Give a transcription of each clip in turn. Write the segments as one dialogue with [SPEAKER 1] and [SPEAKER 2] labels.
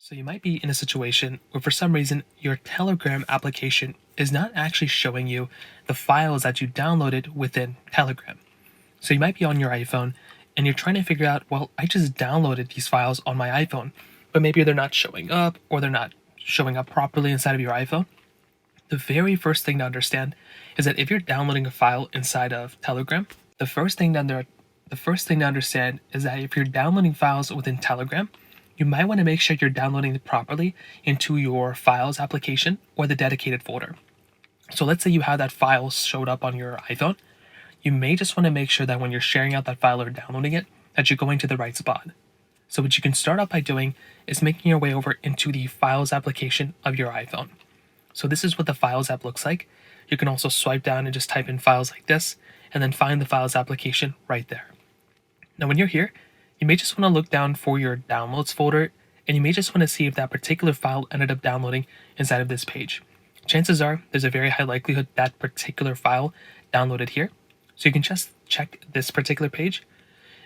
[SPEAKER 1] So you might be in a situation where for some reason your Telegram application is not actually showing you the files that you downloaded within Telegram. So you might be on your iPhone and you're trying to figure out, well, I just downloaded these files on my iPhone, but maybe they're not showing up or they're not showing up properly inside of your iPhone. The very first thing to understand is that if you're downloading a file inside of Telegram, the first thing to understand is that if you're downloading files within Telegram, you might want to make sure you're downloading it properly into your files application or the dedicated folder. So let's say you have that file showed up on your iPhone. You may just want to make sure that when you're sharing out that file or downloading it, that you're going to the right spot. So what you can start out by doing is making your way over into the files application of your iPhone. So this is what the files app looks like. You can also swipe down and just type in files like this, and then find the files application right there. Now when you're here, you may just want to look down for your downloads folder, and you may just want to see if that particular file ended up downloading inside of this page. Chances are there's a very high likelihood that particular file downloaded here. So you can just check this particular page.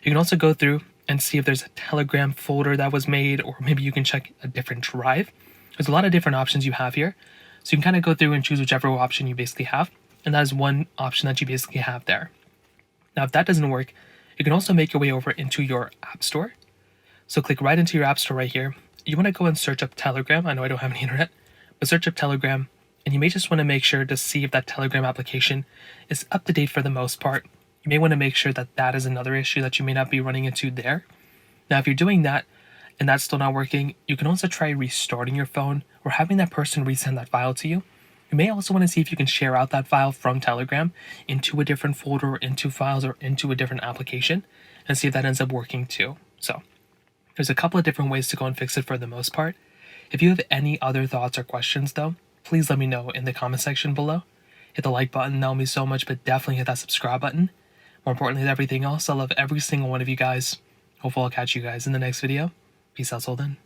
[SPEAKER 1] You can also go through and see if there's a Telegram folder that was made, or maybe you can check a different drive. There's a lot of different options you have here. So you can kind of go through and choose whichever option you basically have. And that is one option that you basically have there. Now, if that doesn't work, you can also make your way over into your App Store. So click right into your App Store right here. You want to go and search up Telegram. I know I don't have any internet, but search up Telegram. And you may just want to make sure to see if that Telegram application is up to date for the most part. You may want to make sure that that is another issue that you may not be running into there. Now, if you're doing that and that's still not working, you can also try restarting your phone or having that person resend that file to you. You may also want to see if you can share out that file from Telegram into a different folder, or into files, or into a different application, and see if that ends up working too. So there's a couple of different ways to go and fix it for the most part. If you have any other thoughts or questions though, please let me know in the comment section below. Hit the like button, that will mean so much, but definitely hit that subscribe button. More importantly than everything else, I love every single one of you guys. Hopefully I'll catch you guys in the next video. Peace out, till then.